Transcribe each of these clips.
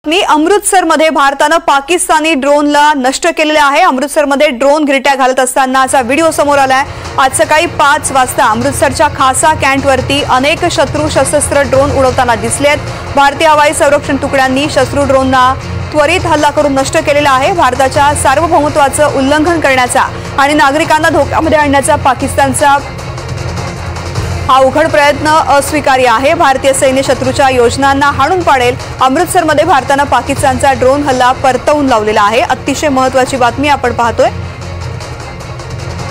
अमृतसरमध्ये भारतानं पाकिस्तानी ड्रोनला नष्ट केलेले आहे। अमृतसरमध्ये ड्रोन गिरट्या घालत असतानाचा व्हिडिओ समोर आलाय। आज सकाळी 5 वाजता अमृतसरच्या खासा कॅन्टवरती अनेक शत्रू सशस्त्र ड्रोन उडवताना दिसलेत। भारतीय हवाई संरक्षण तुकड्यांनी शत्रू ड्रोनना त्वरित हल्ला करून नष्ट केलेला आहे। भारताच्या सार्वभौमत्वाचं उल्लंघन करण्याचा आणि नागरिकांना धोक्यामध्ये आणण्याचा पाकिस्तानचा हा उघड प्रयत्न अस्वीकार्य आहे। भारतीय सैन्य शत्रूच्या योजनांना हाणून पाडेल। अमृतसरमध्ये भारतानं पाकिस्तानचा ड्रोन हल्ला परतवून लावलेला आहे। अतिशय महत्त्वाची बातमी आपण पाहतोय।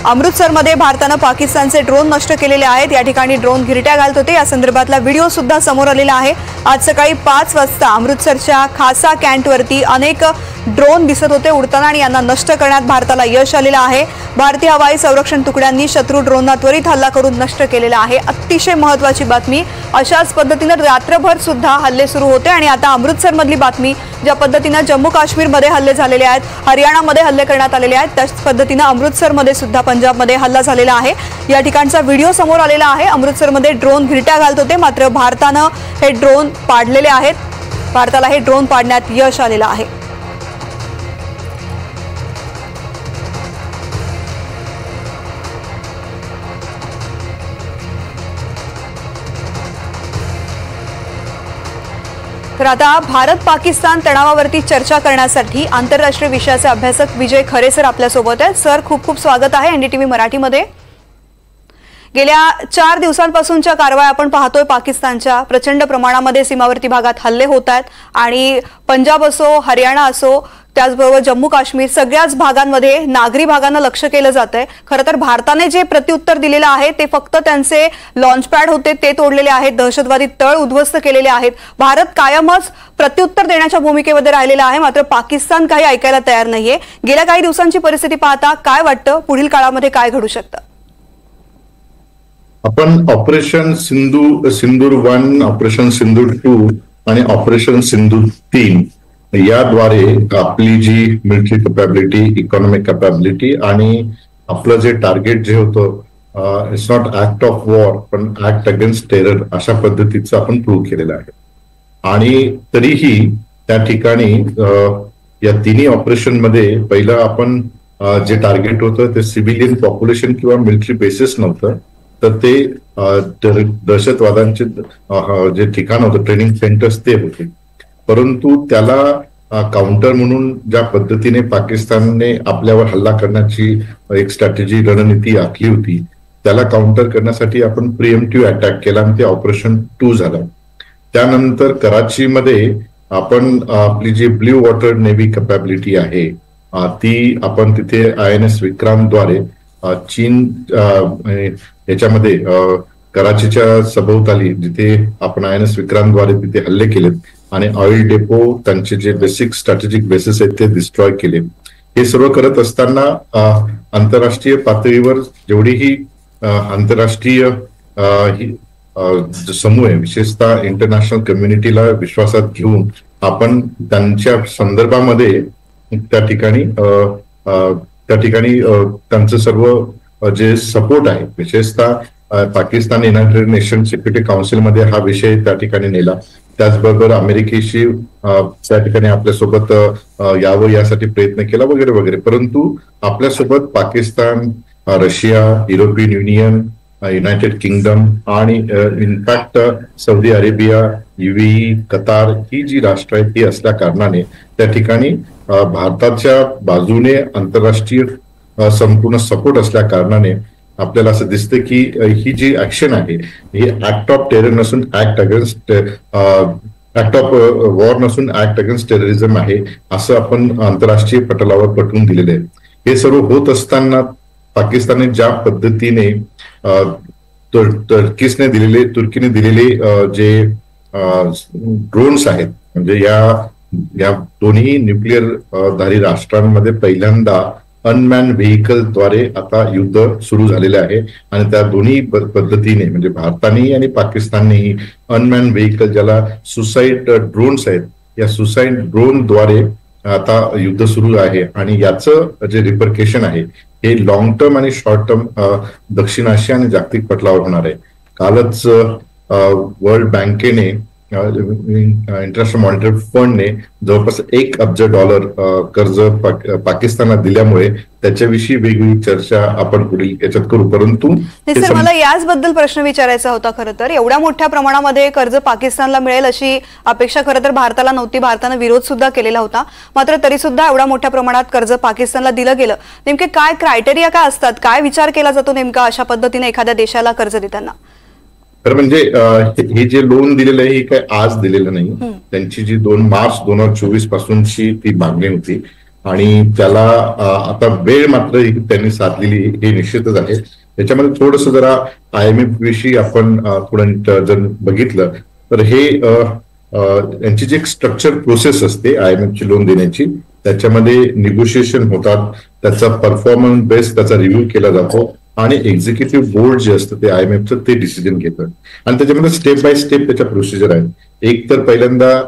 अमृतसरमध्ये भारतानं पाकिस्तानचे ड्रोन नष्ट केलेले आहेत। या ठिकाणी ड्रोन गिरट्या घालत होते। या संदर्भातला व्हिडिओ सुद्धा समोर आलेला आहे। आज सकाळी 5 वाजता अमृतसरच्या खासा कॅन्टवरती अनेक ड्रोन दिसत होते उडताना आणि यांना नष्ट करण्यात भारताला यश आलेलं आहे। भारतीय हवाई संरक्षण तुकड्यांनी शत्रू ड्रोनना त्वरित हल्ला करून नष्ट केलेला आहे। अतिशय महत्त्वाची बातमी। अशाच पद्धतीने रात्रभर सुद्धा हल्ले सुरू होते आणि आता अमृतसरमधली बातमी ज्या पद्धतीने जम्मू काश्मीरमध्ये हल्ले झालेले आहेत, हरियाणामध्ये हल्ले करण्यात आलेले आहेत, त्याच पद्धतीने अमृतसरमध्ये सुद्धा पंजाबमध्ये हल्ला झालेला आहे। या ठिकाणचा व्हिडिओ समोर आलेला आहे। अमृतसरमध्ये ड्रोन गिरट्या घालत होते, मात्र भारतानं हे ड्रोन पाडलेले आहेत। भारताला हे ड्रोन पाडण्यात यश आलेलं आहे। तर आता भारत पाकिस्तान तणावावरती चर्चा करण्यासाठी आंतरराष्ट्रीय विषयाचे अभ्यासक विजय खरे सर आपल्या सोबत आहेत। सर, खूप खूप स्वागत आहे एनडीटीव्ही मराठीमध्ये। गेल्या 4 दिवसांपासूनच्या कारवाया आपण पाहतोय। पाकिस्तानच्या प्रचंड प्रमाणामध्ये सीमावर्ती भागात हल्ले होत आहेत आणि पंजाब असो, हरियाणा असो, त्याचबरोबर जम्मू काश्मीर सगळ्याच भागांमध्ये नागरी भागांना लक्ष केलं जातंय। खरं तर भारताने जे प्रत्युत्तर दिलेलं आहे ते फक्त त्यांचे लॉन्चपॅड होते ते तोडलेले आहेत, दहशतवादी तळ उद्ध्वस्त केलेले आहेत। भारत कायमच प्रत्युत्तर देण्याच्या भूमिकेमध्ये राहिलेला आहे, मात्र पाकिस्तान काही ऐकायला तयार नाहीये। गेल्या काही दिवसांची परिस्थिती पाहता काय वाटतं, पुढील काळामध्ये काय घडू शकतं? आपण ऑपरेशन सिंदूर 1, ऑपरेशन सिंदूर 2 आणि ऑपरेशन सिंदूर 3 याद्वारे आपली जी मिलिटरी कॅपॅबिलिटी, इकॉनॉमिक कॅपॅबिलिटी आणि आपलं जे टार्गेट जे होतं, it's not act of war पण ऍक्ट अगेन्स्ट टेरर, अशा पद्धतीचं आपण प्रूव्ह केलेलं आहे। आणि तरीही त्या ठिकाणी या तिन्ही ऑपरेशन मध्ये पहिलं आपण जे टार्गेट होतं ते सिव्हिलियन पॉप्युलेशन किंवा मिलिटरी बेसिस नव्हतं, तर ते दहशतवादांचे जे ठिकाण होतं, ट्रेनिंग सेंटर्स ते होते। परंतु त्याला काउंटर म्हणून ज्या पद्धतीने पाकिस्तानने आपल्यावर हल्ला करण्याची एक स्ट्रॅटेजी, रणनीती आखली होती, त्याला काउंटर करण्यासाठी आपण प्रिएम्प्टिव्ह अटॅक केला आणि ते ऑपरेशन 2 झालं। त्यानंतर कराचीमध्ये आपण आपली जी ब्ल्यू वॉटर नेव्ही कॅपॅबिलिटी आहे ती आपण तिथे INS विक्रांतद्वारे चीन याच्यामध्ये कराचीच्या सभोवताली जिथे आपण INS विक्रांतद्वारे तिथे हल्ले केलेत आणि ऑइल डेपो, त्यांचे जे बेसिक स्ट्रॅटेजिक बेसिस आहेत ते डिस्ट्रॉय केले। हे सर्व करत असताना आंतरराष्ट्रीय पातळीवर जेवढीही आंतरराष्ट्रीय समूह आहे, विशेषतः इंटरनॅशनल कम्युनिटीला विश्वासात घेऊन आपण त्यांच्या संदर्भामध्ये त्या ठिकाणी त्यांचं सर्व जे सपोर्ट आहे, विशेषतः पाकिस्तान युनायटेड नेशन सिक्युरिटी काउन्सिलमध्ये हा विषय त्या ठिकाणी नेला। त्याचबरोबर अमेरिकेशी त्या ठिकाणी आपल्यासोबत यावं यासाठी प्रयत्न केला वगैरे वगैरे। परंतु आपल्यासोबत Pakistan, Russia, European Union, United Kingdom आणि in fact Saudi Arabia, UAE, Qatar ही जी राष्ट्र आहेत ती असल्या कारणाने त्या ठिकाणी भारताच्या बाजूने आंतरराष्ट्रीय संपूर्ण सपोर्ट असल्या कारणाने आपल्याला असं दिसतं की ही जी ऍक्शन आहे ही ऍक्ट ऑफ टेरर नसून ऍक्ट ऑफ वॉर नसून ऍक्ट अगेन्स्ट टेररिझम आहे, असं आपण आंतरराष्ट्रीय पटलावर पटवून दिलेले आहे। हे सर्व होत असताना पाकिस्तानने ज्या पद्धतीने तुर्कीने दिलेले जे ड्रोन्स आहेत, म्हणजे या दोन्ही न्यूक्लिअर धारी राष्ट्रांमध्ये पहिल्यांदा अनमॅन व्हेकलद्वारे आता युद्ध सुरू झालेले आहे आणि त्या दोन्ही पद्धतीने म्हणजे भारतानेही आणि पाकिस्ताननेही अनमॅन व्हेकल, ज्याला सुसाईड ड्रोन्स आहेत, या सुसाईड ड्रोनद्वारे आता युद्ध सुरू आहे। आणि याचं जे रिपरकेशन आहे हे लॉंग टर्म आणि शॉर्ट टर्म दक्षिण आशिया आणि जागतिक पटलावर होणार आहे। कालच वर्ल्ड बँकेने इंटरनॅशनल मॉनिटरी फंडने जवळपास $1 अब्ज कर्ज पाकिस्तानला दिल्यामुळे त्याच्याविषयी वेगवेगळी चर्चा आपण पुढील याच्यात करू. परंतु सर, मला याचबद्दल प्रश्न विचारायचा होता. खरं तर एवढ्या मोठ्या प्रमाणामध्ये कर्ज पाकिस्तानला मिळेल अशी अपेक्षा खरं तर भारताला नव्हती. भारतानं विरोध सुद्धा केलेला होता. मात्र तरी सुद्धा एवढ्या मोठ्या प्रमाणात कर्ज पाकिस्तानला दिलं गेलं. नेमके काय क्रायटेरिया काय असतात, काय विचार केला जातो नेमका अशा पद्धतीने एखाद्या देशाला कर्ज देताना? तर म्हणजे हे जे लोन दिलेलं आहे हे काय आज दिलेलं नाही. त्यांची जी 2 मार्च 2024 पासूनची ती मागणी होती आणि त्याला आता वेळ मात्र त्यांनी साधलेली हे निश्चितच आहे. त्याच्यामध्ये थोडंसं जरा IMF विषयी आपण थोडं जर बघितलं तर हे यांची जी एक स्ट्रक्चर प्रोसेस असते IMF ची लोन देण्याची, त्याच्यामध्ये निगोशिएशन होतात, त्याचा परफॉर्मन्स बेस त्याचा रिव्ह्यू केला जातो आणि एक्झिक्युटिव्ह बोर्ड जे असतं ते IMFचं ते डिसिजन घेतं आणि त्याच्यामध्ये स्टेप बाय स्टेप त्याच्या प्रोसिजर आहेत. एक तर पहिल्यांदा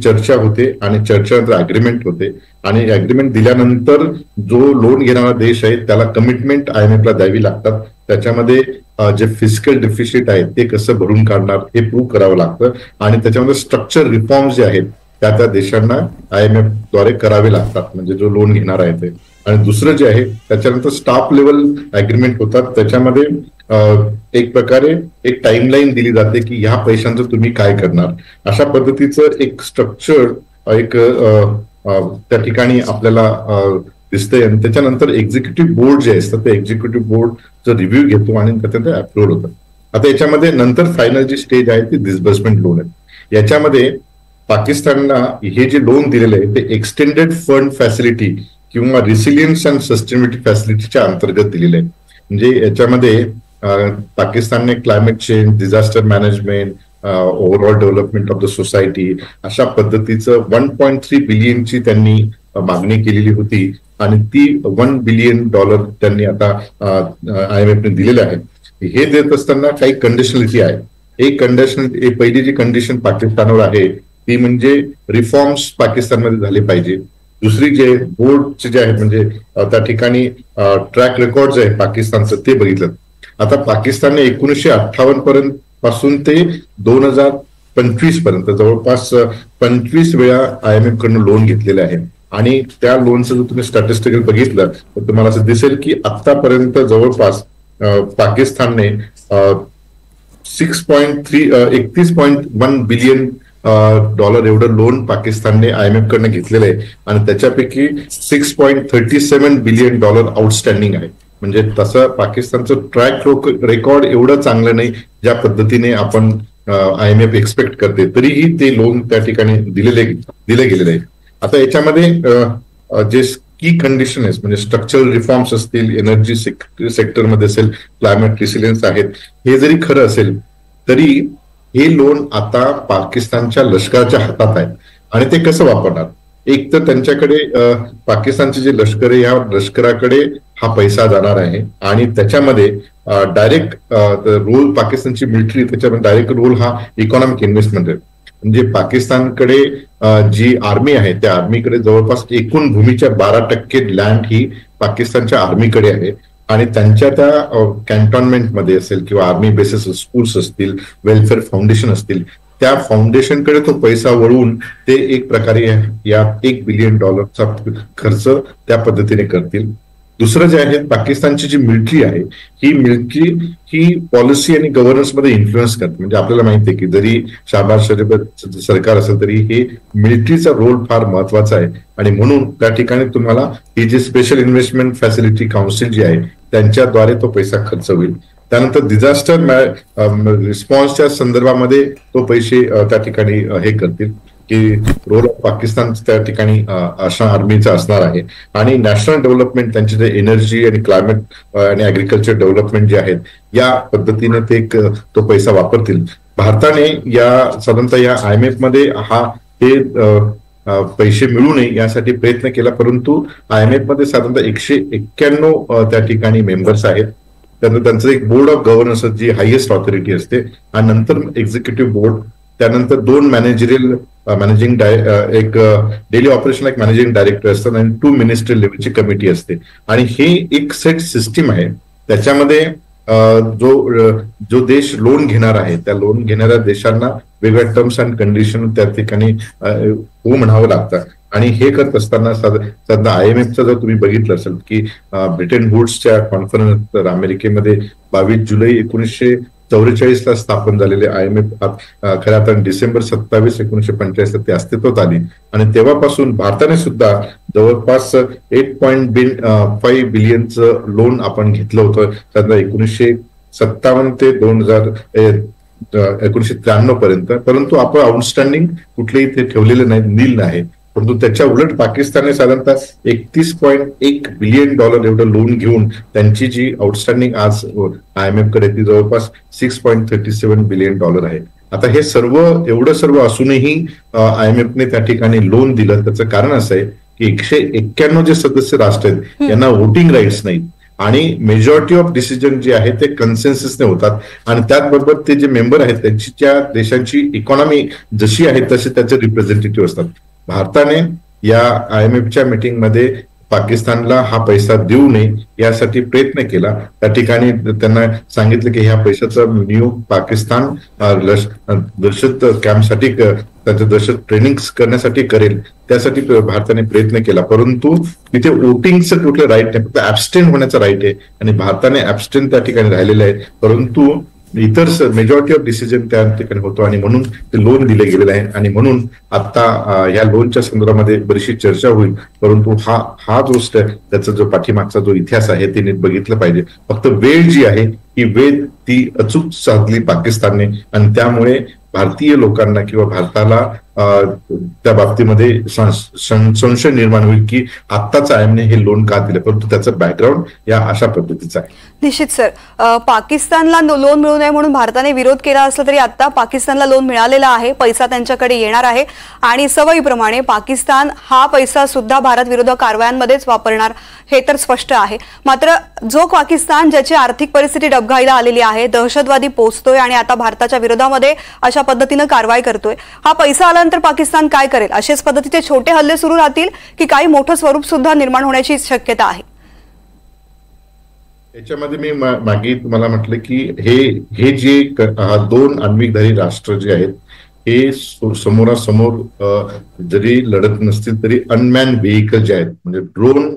चर्चा होते आणि चर्चेनंतर अग्रीमेंट होते आणि अग्रीमेंट दिल्यानंतर जो लोन घेणारा देश आहे त्याला कमिटमेंट IMFला द्यावी लागतात. त्याच्यामध्ये जे फिजिकल डेफिसिट आहे ते कसं भरून काढणार हे प्रूव्ह करावं लागतं आणि त्याच्यामध्ये स्ट्रक्चर रिफॉर्म्स जे आहेत त्या देशांना IMF द्वारे करावे लागतात, म्हणजे जो लोन घेणार आहे ते. आणि दुसरं जे आहे त्याच्यानंतर स्टाफ लेवल अग्रीमेंट होतात. त्याच्यामध्ये एक प्रकारे एक टाइमलाईन दिली जाते की ह्या पैशांचं तुम्ही काय करणार, अशा पद्धतीचं एक स्ट्रक्चर एक त्या ठिकाणी आपल्याला दिसतंय. आणि त्याच्यानंतर एक्झिक्युटिव्ह बोर्ड जे असतं ते एक्झिक्युटिव्ह बोर्डचं रिव्ह्यू घेतो आणि त्याच्यानंतर अप्रूव्हल होतं. आता याच्यामध्ये नंतर फायनल जी स्टेज आहे ती डिस्बर्समेंट लोन आहे. याच्यामध्ये पाकिस्तानला हे जे लोन दिलेलं आहे ते एक्सटेंडेड फंड फॅसिलिटी किंवा रिसिलियन्स अँड सस्टेनेबिलिटी फॅसिलिटीच्या अंतर्गत दिलेलं आहे. म्हणजे याच्यामध्ये पाकिस्तानने climate change, disaster management, overall development of the society अशा पद्धतीचं 1.3 बिलियनची त्यांनी मागणी केलेली होती आणि ती $1 बिलियन त्यांनी आता IMFने दिलेलं आहे. हे देत असताना काही कंडिशनलिटी आहे. पहिली जी कंडिशन पाकिस्तानवर आहे ती म्हणजे रिफॉर्म्स पाकिस्तानमध्ये झाले पाहिजे. दुसरी जे बोर्डचे जे आहेत म्हणजे त्या ठिकाणी ट्रॅक रेकॉर्ड जे आहे पाकिस्तानचं ते बघितलं. आता पाकिस्तानने 1958 पासून ते 2025 पर्यंत जवळपास 25 वेळा IMF कडून लोन घेतलेले आहे आणि त्या लोनचं जर तुम्ही स्टॅटिस्टिकल बघितलं तर तुम्हाला असं दिसेल की आतापर्यंत जवळपास पाकिस्तानने 31.1 बिलियन एवढं लोन पाकिस्तानने IMF कडनं घेतलेलं आहे आणि त्याच्यापैकी $6.37 बिलियन आउटस्टँडिंग आहे. म्हणजे तसं पाकिस्तानचं ट्रॅक रेकॉर्ड एवढं चांगलं नाही ज्या पद्धतीने आपण IMF एक्सपेक्ट करते, तरीही ते लोन त्या ठिकाणी दिले गेलेले आहे. आता याच्यामध्ये जे की कंडिशन आहे म्हणजे स्ट्रक्चरल रिफॉर्म्स असतील, एनर्जी सेक्टरमध्ये असेल, क्लायमेट रिसिलियन्स आहेत, हे जरी खरं असेल तरी हे लोन आता पाकिस्तानच्या लष्कराच्या हातात आहे आणि ते कसं वापरणार. एक तर त्यांच्याकडे पाकिस्तानचे जे लष्कर आहे या लष्कराकडे हा पैसा जाणार आहे आणि त्याच्यामध्ये डायरेक्ट रोल पाकिस्तानची मिलिटरी त्याच्यामध्ये डायरेक्ट रोल हा इकॉनॉमिक इन्व्हेस्टमेंट आहे. म्हणजे पाकिस्तानकडे जी आर्मी आहे त्या आर्मीकडे जवळपास एकूण भूमीच्या 12% लँड ही पाकिस्तानच्या आर्मीकडे आहे आणि त्यांच्या त्या कॅन्टॉनमेंटमध्ये असेल किंवा आर्मी बेसिस स्कूल्स असतील, वेलफेअर फाउंडेशन असतील, त्या फाउंडेशनकडे तो पैसा वळवून ते एक प्रकारे या $1 बिलियन खर्च त्या पद्धतीने करतील. दुसरं जे आहे पाकिस्तानची जी मिलिटरी आहे ही मिलिटरी ही पॉलिसी आणि गव्हर्नन्स मध्ये इन्फ्लुएन्स करते. म्हणजे आपल्याला माहिती आहे की जरी शहबाज शरीफ सरकार असेल तरी हे मिलिटरीचा रोल फार महत्वाचा आहे आणि म्हणून त्या ठिकाणी तुम्हाला ही जी स्पेशल इन्व्हेस्टमेंट फॅसिलिटी काउन्सिल जी आहे त्यांच्याद्वारे तो पैसा खर्च होईल. त्यानंतर डिझास्टर रिस्पॉन्सच्या संदर्भामध्ये तो पैसे त्या ठिकाणी हे करतील की रोल ऑफ पाकिस्तान त्या ठिकाणी अशा आर्मीचा असणार आहे आणि नॅशनल डेव्हलपमेंट त्यांचे जे एनर्जी आणि क्लायमेट आणि ऍग्रिकल्चर डेव्हलपमेंट जे आहेत या पद्धतीने ते तो पैसा वापरतील. भारताने साधारणतः या IMF मध्ये ते पैसे मिळू नये यासाठी प्रयत्न केला, परंतु IMF मध्ये साधारणतः 191 त्या ठिकाणी मेंबर्स आहेत. त्यानंतर त्यांचं एक बोर्ड ऑफ गव्हर्नन्स जी हायएस्ट ऑथॉरिटी असते आणि नंतर एक्झिक्युटिव्ह बोर्ड, त्यानंतर 2 मॅनेजिंग एक डेली ऑपरेशन एक मॅनेजिंग डायरेक्टर असतात आणि 2 मिनिस्ट्रियल लेवलची कमिटी असते आणि हे एक सेट सिस्टीम आहे. त्याच्यामध्ये जो देश लोन घेणार आहे त्या लोन घेणाऱ्या देशांना वेगळ्या टर्म्स अँड कंडिशन त्या ठिकाणी हो म्हणावं लागतं. आणि हे करत असताना सध्या IMFचा जर तुम्ही बघितलं असेल की ब्रिटन वुड्सच्या कॉन्फरन्स अमेरिकेमध्ये 22 जुलै 1944 स्थापन झालेले IMF खऱ्या अर्थाने डिसेंबर 27, 1985 ते अस्तित्वात आली. आणि तेव्हापासून भारताने सुद्धा जवळपास 8.5 बिलियनचं लोन आपण घेतलं होतं. सध्या 1957 ते 1993 पर्यंत. परंतु आपण आउटस्टँडिंग कुठलेही ते ठेवलेले नाही, नील नाही. परंतु त्याच्या उलट पाकिस्तानने साधारणतः $31.1 बिलियन एवढं लोन घेऊन त्यांची जी आउटस्टँडिंग आज IMF कडे ती जवळपास $6.37 बिलियन आहे. आता हे एवढं सर्व असूनही IMFने त्या ठिकाणी लोन दिलं. त्याचं कारण असं आहे की 191 जे सदस्य राष्ट्र आहेत यांना वोटिंग राईट्स नाहीत आणि मेजॉरिटी ऑफ डिसिजन जे आहे ते कन्सेन्ससने होतात. आणि त्याचबरोबर ते जे मेंबर आहेत त्यांची त्या देशांची इकॉनॉमी जशी आहे तसे त्याचे रिप्रेझेंटेटिव्ह असतात. भारताने या IMFच्या मीटिंगमध्ये पाकिस्तानला हा पैसा देऊ नये यासाठी प्रयत्न केला. त्या ठिकाणी त्यांना सांगितलं की ह्या पैशाचा विनियोग पाकिस्तान दहशत कॅम्पसाठी त्यांचं दहशत ट्रेनिंग करण्यासाठी करेल त्यासाठी भारताने प्रयत्न केला. परंतु तिथे वोटिंगचं कुठलं राईट नाही, फक्त ऍबस्टेन होण्याचा राईट आहे आणि भारताने ऍबस्टेन त्या ठिकाणी राहिलेलं आहे. परंतु इतर मेजॉरिटी ऑफ डिसिजन त्या ठिकाणी होतो आणि म्हणून ते लोन दिले गेलेले आहे. आणि म्हणून आता या लोनच्या संदर्भामध्ये बरीचशी चर्चा होईल. परंतु हा जो त्याचा जो पाठीमागचा जो इतिहास आहे ते नीट बघितलं पाहिजे. फक्त वेळ जी आहे ही वेळ ती अचूक साधली पाकिस्तानने आणि त्यामुळे भारतीय लोकांना किंवा भारताला त्या बाबतीमध्ये संशय निर्माण होईल की आत्ताच IMFने हे लोन का दिलं. परंतु त्याचं बॅकग्राऊंड या अशा पद्धतीचं आहे. निश्चित सर, पाकिस्तानला लोन मिळू नये म्हणून भारताने विरोध केला असला तरी आता पाकिस्तानला लोन मिळालेला आहे, पैसा त्यांच्याकडे येणार आहे आणि सवयीप्रमाणे पाकिस्तान हा पैसा सुद्धा भारत विरोधी कारवायांमध्येच वापरणार हे तर स्पष्ट आहे. मात्र जो पाकिस्तान ज्याची आर्थिक परिस्थिती डबघाईला आलेली आहे, दहशतवादी पोचतोय आणि आता भारताच्या विरोधामध्ये अशा पद्धतीनं कारवाई करतोय, हा पैसा आल्यानंतर पाकिस्तान काय करेल? अशाच पद्धतीचे छोटे हल्ले सुरू राहतील की काही मोठं स्वरूप सुद्धा निर्माण होण्याची शक्यता आहे? याच्यामध्ये मी मागे तुम्हाला म्हटलं की हे जे दोन आण्विकधारी राष्ट्र जे आहेत हे समोरासमोर जरी लढत नसतील तरी अनमॅन व्हेइकल जे आहेत म्हणजे ड्रोन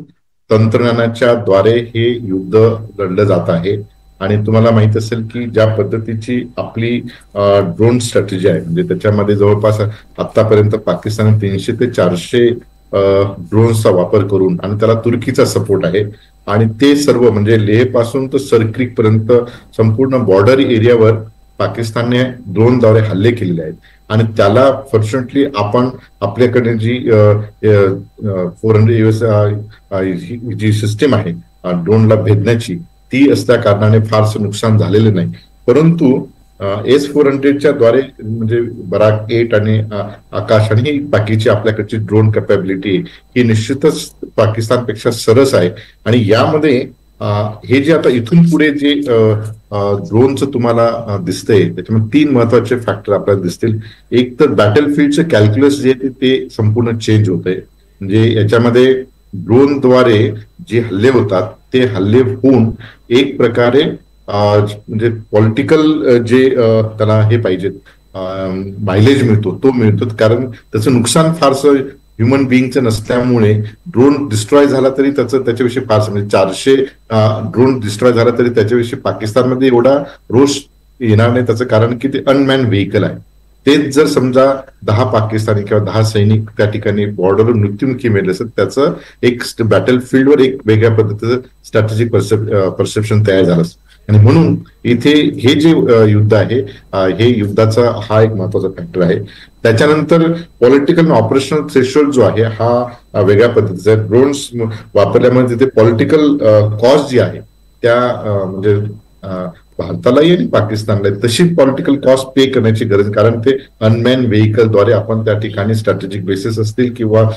तंत्रज्ञानाच्या द्वारे हे युद्ध लढलं जात आहे. आणि तुम्हाला माहित असेल की ज्या पद्धतीची आपली ड्रोन स्ट्रॅटेजी आहे म्हणजे त्याच्यामध्ये जवळपास आतापर्यंत पाकिस्तान 300 ते 400 ड्रोन्सचा वापर करून आणि त्याला तुर्कीचा सपोर्ट आहे आणि ते सर्व म्हणजे लेह पासून तर सरक्रीक पर्यंत संपूर्ण बॉर्डर एरियावर पाकिस्तानने ड्रोनद्वारे हल्ले केलेले आहेत. आणि त्याला फॉर्च्युनेटली आपण आपल्याकडे जी 400 US जी सिस्टीम आहे ड्रोनला भेदण्याची ती असल्या कारणाने फारसं नुकसान झालेलं नाही. परंतु S-400च्या द्वारे म्हणजे बराक 8 आणि आकाश आणि ही बाकीची आपल्याकडची ड्रोन कॅपॅबिलिटी ही निश्चितच पाकिस्तानपेक्षा सरस आहे. आणि यामध्ये हे जे आता इथून पुढे जे ड्रोनचं तुम्हाला दिसतंय त्याच्यामध्ये 3 महत्वाचे फॅक्टर आपल्याला दिसतील. एक तर बॅटलफील्डचं कॅल्क्युलस जे ते संपूर्ण चेंज होत आहे. म्हणजे याच्यामध्ये ड्रोनद्वारे जे हल्ले होतात ते हल्ले होऊन एक प्रकारे म्हणजे पॉलिटिकल जे त्याला हे पाहिजे मायलेज मिळतो तो मिळतो. कारण त्याचं नुकसान फारसं ह्युमन बिईंगचं नसल्यामुळे ड्रोन डिस्ट्रॉय झाला तरी त्याच्याविषयी फारसं म्हणजे 400 ड्रोन डिस्ट्रॉय झाला तरी त्याच्याविषयी पाकिस्तानमध्ये एवढा रोष येणार नाही. त्याचं कारण की ते अनमॅन व्हेइकल आहे. तेच जर समजा 10 पाकिस्तानी किंवा 10 सैनिक त्या ठिकाणी बॉर्डरवर मृत्युमुखी मेले असेल त्याचं एक बॅटल फील्डवर एक वेगळ्या पद्धतीचं स्ट्रॅटेजिक परसेप्शन तयार झालं असतं. आणि म्हणून इथे हे जे युद्ध आहे हे युद्धाचा हा एक महत्वाचा फॅक्टर आहे. त्याच्यानंतर पॉलिटिकल ऑपरेशनल थ्रेशोल्ड जो आहे हा वेगळ्या पद्धतीचा ड्रोन्स वापरल्यामुळे तिथे पॉलिटिकल कॉस्ट जी आहे त्या म्हणजे भारतालाही आणि पाकिस्तानला तशी पॉलिटिकल कॉस्ट पे करण्याची गरज. कारण ते अनमॅन व्हेइकलद्वारे आपण त्या ठिकाणी स्ट्रॅटेजिक बेसिस असतील किंवा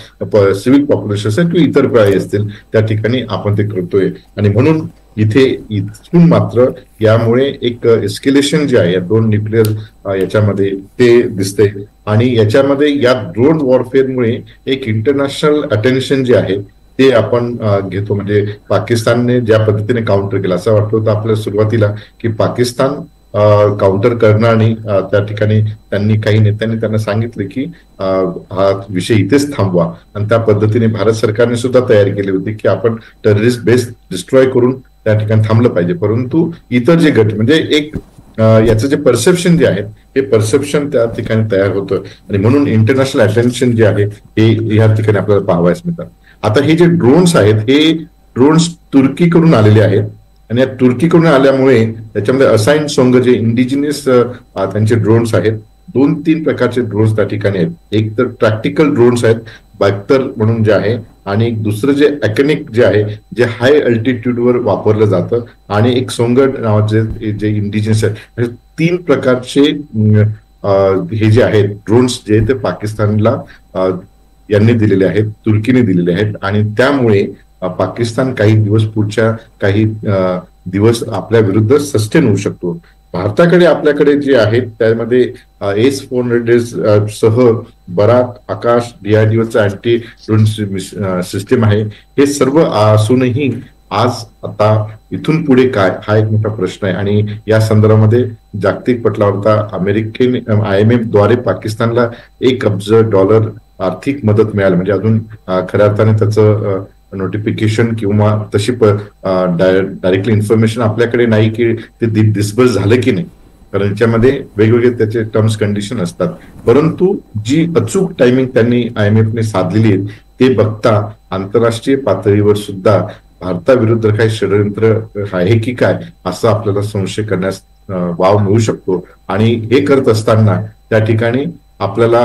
सिव्हिल पॉप्युलेशन असेल किंवा इतर काही असतील त्या ठिकाणी आपण ते करतोय. आणि म्हणून इथून मात्र यामुळे एक एस्केलेशन जे आहे या 2 न्यूक्लिअर याच्यामध्ये ते दिसतंय. आणि याच्यामध्ये या ड्रोन वॉरफेअरमुळे एक इंटरनॅशनल अटेन्शन जे आहे ते आपण घेतो. म्हणजे पाकिस्तानने ज्या पद्धतीने काउंटर केलं, असं वाटलं होतं आपल्याला सुरुवातीला की पाकिस्तान काउंटर करणार आणि त्या ठिकाणी त्यांनी काही नेत्यांनी त्यांना सांगितले की हा विषय इथेच थांबवा, आणि त्या पद्धतीने भारत सरकारने सुद्धा तयारी केली होती की आपण टेररिस्ट बेस डिस्ट्रॉय करून त्या ठिकाणी थांबलं पाहिजे. परंतु इतर जे गट म्हणजे एक याचं जे परसेप्शन जे आहे हे परसेप्शन त्या ठिकाणी तयार होतं, आणि म्हणून इंटरनॅशनल अटेन्शन जे आहे हे या ठिकाणी आपल्याला पाहावयास मिळतात. आता हे जे ड्रोन्स आहेत हे ड्रोन्स तुर्कीकडून आलेले आहेत, आणि या तुर्कीकडून आल्यामुळे त्याच्यामध्ये असाइन सोंग जे इंडिजिनियस त्यांचे ड्रोन्स आहेत, 2-3 प्रकारचे ड्रोन्स त्या ठिकाणी आहेत. एक तर प्रॅक्टिकल ड्रोन्स आहेत बायक्टर म्हणून जे आहे, आणि एक दुसरं जे अॅकॅनिक जे आहे जे हाय अल्टिट्यूडवर वापरलं जातं, आणि एक सोंगड नावाचे जे इंडिजिनियस आहे. 3 प्रकारचे हे जे आहेत ड्रोन्स जे ते पाकिस्तानला यांनी दिलेले आहेत, तुर्कीने दिलेले आहेत, आणि त्यामुळे पाकिस्तान काही दिवस पुढच्या काही दिवस आपल्या विरुद्ध सस्टेन होऊ शकतो. भारताकडे आपल्याकडे जे आहेत त्यामध्ये S-400 सह बराक, आकाश, DRDOचा अँटी ड्रोन सिस्टीम आहे. हे सर्व असूनही आज आता इथून पुढे काय हा एक मोठा प्रश्न आहे, आणि या संदर्भामध्ये जागतिक पटलावर अमेरिकन IMF द्वारे पाकिस्तानला $1 अब्ज आर्थिक मदत मिळाली. म्हणजे अजून खऱ्या अर्थाने त्याचं नोटिफिकेशन किंवा तशी डायरेक्टली इन्फॉर्मेशन आपल्याकडे नाही की ते डिस्बर्स झालं की नाही, कारण याच्यामध्ये वेगवेगळे त्याचे टर्म्स कंडिशन असतात. परंतु जी अचूक टायमिंग त्यांनी IMFने साधलेली आहे ते बघता आंतरराष्ट्रीय पातळीवर सुद्धा भारताविरुद्ध काही षडयंत्र आहे की काय असं आपल्याला संशय करण्यास वाव मिळू शकतो. आणि हे करत असताना त्या ठिकाणी आपल्याला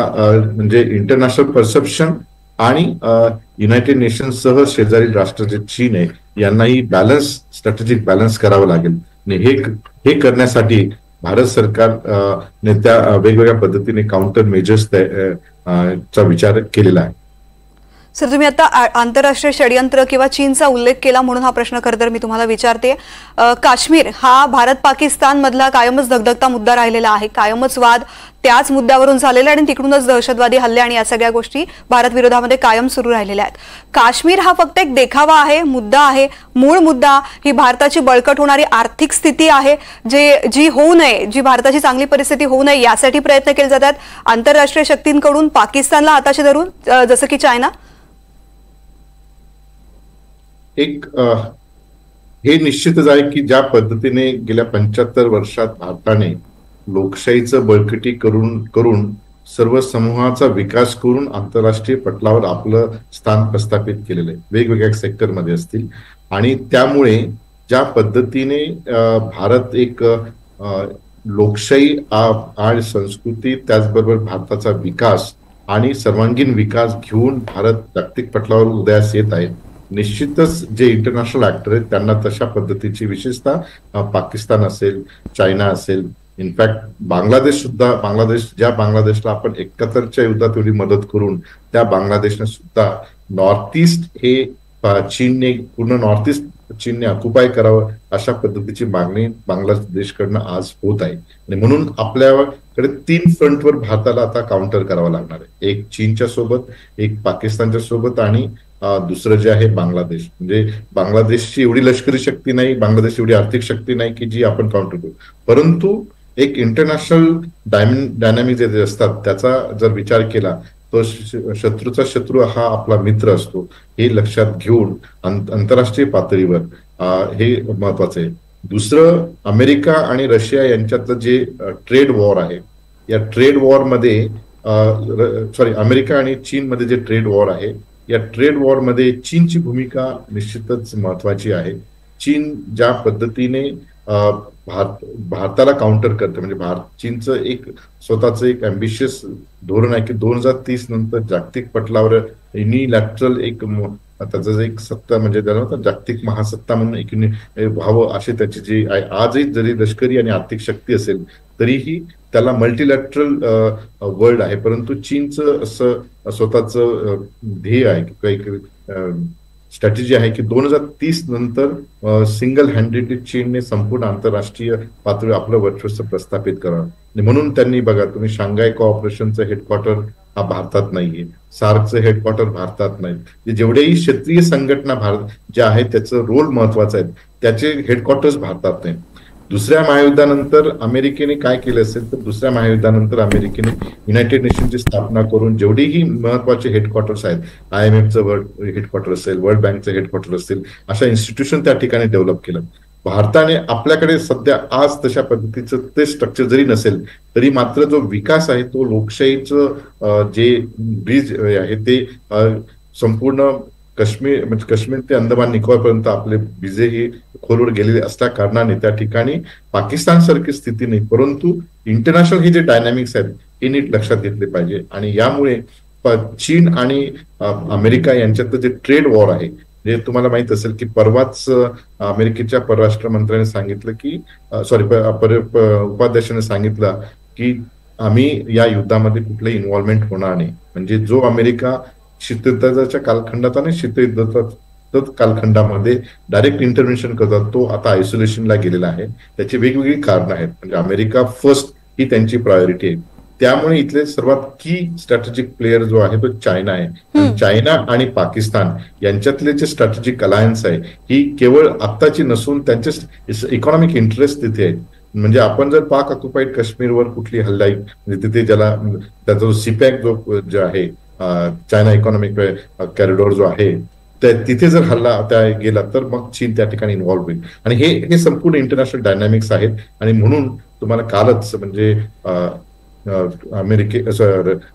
म्हणजे इंटरनॅशनल परसेप्शन आणि युनायटेड नेशन्स सह शेजारी राष्ट्र जे चीन आहे यांनाही स्ट्रॅटेजिक बॅलन्स करावं लागेल. आणि हे करण्यासाठी भारत सरकार ने त्या वेगवेगळ्या पद्धतीने काउंटर मेजर्स चा विचार केलेला आहे. सर, तुम्ही आता आंतरराष्ट्रीय षडयंत्र किंवा चीनचा उल्लेख केला म्हणून हा प्रश्न खरं तर मी तुम्हाला विचारते. काश्मीर हा भारत पाकिस्तान मधला कायमच धगधगता मुद्दा राहिलेला आहे. कायमच वाद त्याच मुद्द्यावरून झालेला आणि तिकडूनच दहशतवादी हल्ले आणि या सगळ्या गोष्टी भारत विरोधामध्ये कायम सुरू राहिलेल्या आहेत. काश्मीर हा फक्त एक देखावा आहे, मुद्दा आहे. मूळ मुद्दा ही भारताची बळकट होणारी आर्थिक स्थिती आहे, जी होऊ नये, जी भारताची चांगली परिस्थिती होऊ नये यासाठी प्रयत्न केले जातात आंतरराष्ट्रीय शक्तींकडून पाकिस्तानला हाताशी धरून, जसं की चायना. एक हे निश्चितच आहे की ज्या पद्धतीने गेल्या 75 वर्षात भारताने लोकशाहीचं बळकटी करून सर्व समूहाचा विकास करून आंतरराष्ट्रीय पटलावर आपलं स्थान प्रस्थापित केलेलं आहे, वेगवेगळ्या सेक्टरमध्ये असतील. आणि त्यामुळे ज्या पद्धतीने भारत एक लोकशाही आणि संस्कृती त्याचबरोबर भारताचा विकास आणि सर्वांगीण विकास घेऊन भारत जागतिक पटलावर उदयास येत आहे, निश्चितच जे इंटरनॅशनल ऍक्टर आहेत त्यांना तशा पद्धतीची विशेषतः पाकिस्तान असेल, चायना असेल, इनफॅक्ट बांगलादेश बांगलादेशला आपण 71च्या युद्धात एवढी मदत करून त्या बांगलादेशने सुद्धा नॉर्थ ईस्ट हे पूर्ण नॉर्थ ईस्ट चीनने ऑक्युपाय करावं अशा पद्धतीची मागणी बांगलादेशकडनं आज होत आहे. आणि म्हणून आपल्याकडे 3 फ्रंटवर भारताला आता काउंटर करावं लागणार आहे. एक चीनच्या सोबत, एक पाकिस्तानच्या सोबत, आणि दुसरं जे आहे बांगलादेश. म्हणजे बांगलादेशची एवढी लष्करी शक्ती नाही, बांगलादेशची एवढी आर्थिक शक्ती नाही की जी आपण काउंटर करू. परंतु एक इंटरनॅशनल डायनामिक जे असतात त्याचा जर विचार केला तो शत्रूचा शत्रू हा आपला मित्र असतो, हे लक्षात घेऊन आंतरराष्ट्रीय पातळीवर हे महत्वाचं आहे. दुसरं, अमेरिका आणि रशिया यांच्यातलं जे ट्रेड वॉर आहे, या ट्रेड वॉरमध्ये अमेरिका आणि चीन मध्ये जे ट्रेड वॉर आहे, या ट्रेड वॉर मध्ये चीनची भूमिका निश्चितच महत्वाची आहे. चीन ज्या पद्धतीने भारताला काउंटर करते, म्हणजे चीनचं एक स्वतःचं एक अम्बिशियस धोरण आहे की 2030 नंतर जागतिक पटलावर युनिलॅटरल एक त्याचं एक सत्ता, म्हणजे त्याला जागतिक महासत्ता म्हणून एक व्हावं अशी त्याची जी आहे. आजही जरी लष्करी आणि आर्थिक शक्ती असेल तरीही त्याला मल्टीलॅटरल वर्ल्ड आहे. परंतु चीनचं असं स्वतःचं ध्येय आहे की काही स्ट्रॅटेजी आहे की 2030 नंतर सिंगल हँडेडली चीनने संपूर्ण आंतरराष्ट्रीय पातळीवर आपलं वर्चस्व प्रस्थापित करावं. म्हणून त्यांनी बघा, तुम्ही शांघाय कोऑपरेशनचं हेडक्वार्टर हा भारतात नाहीये, सार्कचं हेडक्वार्टर भारतात नाही, जेवढेही क्षेत्रीय संघटना भारत ज्या आहेत त्याचं रोल महत्वाचा आहे, त्याचे हेडक्वार्टर्स भारतात नाही. दुसऱ्या महायुद्धानंतर अमेरिकेने काय केलं असेल तर दुसऱ्या महायुद्धानंतर अमेरिकेने युनायटेड नेशनची स्थापना करून जेवढेही महत्वाचे हेडक्वार्टर्स आहेत, IMFचं हेडक्वार्टर असेल, वर्ल्ड बँकचं हेडक्वार्टर असेल, अशा इन्स्टिट्यूशन त्या ठिकाणी डेव्हलप केलं. भारताने आपल्याकडे सध्या आज तशा पद्धतीचं ते स्ट्रक्चर जरी नसेल तरी मात्र जो विकास आहे तो लोकशाहीचं जे ब्रिज आहे ते संपूर्ण काश्मीर म्हणजे काश्मीर ते अंदमान निकोबारपर्यंत आपले विजे ही खोलवर गेलेले असल्या कारणाने त्या ठिकाणी पाकिस्तान सारखी स्थिती नाही, परंतु इंटरनॅशनल हे जे डायनॅमिक्स आहेत हे नीट लक्षात घेतले पाहिजे. आणि यामुळे चीन आणि अमेरिका यांच्यातलं जे ट्रेड वॉर आहे, जे तुम्हाला माहित असेल की परवाच अमेरिकेच्या परराष्ट्र मंत्र्याने सांगितलं की उपाध्यक्षाने सांगितलं की आम्ही या युद्धामध्ये कुठलंही इन्व्हॉल्वमेंट होणार नाही. म्हणजे जो अमेरिका शीतयुद्धाच्या कालखंडात आणि शीतयुद्धाच्या कालखंडामध्ये डायरेक्ट इंटरव्हेन्शन करतात तो आता आयसोलेशनला गेलेला आहे. त्याची वेगवेगळी कारणं आहेत. म्हणजे अमेरिका फर्स्ट ही त्यांची प्रायोरिटी आहे. त्यामुळे इथले सर्वात की स्ट्रॅटेजिक प्लेअर जो आहे तो चायना आहे. चायना आणि पाकिस्तान यांच्यातले जे स्ट्रॅटेजिक अलायन्स आहे ही केवळ आत्ताची नसून त्यांचे इकॉनॉमिक इंटरेस्ट तिथे आहेत. म्हणजे आपण जर पाक ऑक्युपाईड काश्मीरवर कुठली हल्ला म्हणजे तिथे ज्याला त्याचा जो सीपॅक जो आहे चायना इकॉनॉमिक कॉरिडॉर जो आहे तिथे जर हल्ला त्या गेला तर मग चीन त्या ठिकाणी इन्व्हॉल्व्ह होईल. आणि हे संपूर्ण इंटरनॅशनल डायनॅमिक्स आहेत. आणि म्हणून तुम्हाला कालच म्हणजे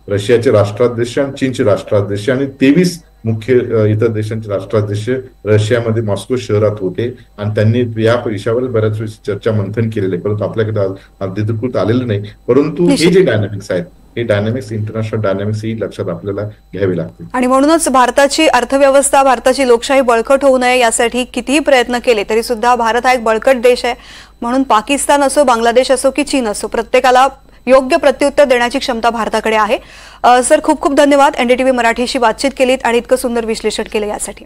रशियाचे राष्ट्राध्यक्ष आणि चीनचे राष्ट्राध्यक्ष आणि 23 मुख्य इतर देशांचे राष्ट्राध्यक्ष रशियामध्ये मॉस्को शहरात होते आणि त्यांनी या विषयावर बऱ्याच वेळेस चर्चा मंथन केलेलं आहे, परंतु आपल्याकडे अधिकृत आलेलं नाही. परंतु हे जे डायनॅमिक्स आहेत हे डायनॅमिक्स इंटरनॅशनल डायनॅमिक्स ही लक्षात आपल्याला घ्यावी लागतील. आणि म्हणूनच भारताची अर्थव्यवस्था, भारताची लोकशाही बळकट होऊ नये यासाठी कितीही प्रयत्न केले तरी सुद्धा भारत हा एक बळकट देश आहे. म्हणून पाकिस्तान असो, बांगलादेश असो की चीन असो, प्रत्येकाला योग्य प्रत्युत्तर देण्याची क्षमता भारताकडे आहे. सर, खूप खूप धन्यवाद. NDTV मराठीशी बातचीत केलीत आणि इतकं सुंदर विश्लेषण केलं यासाठी.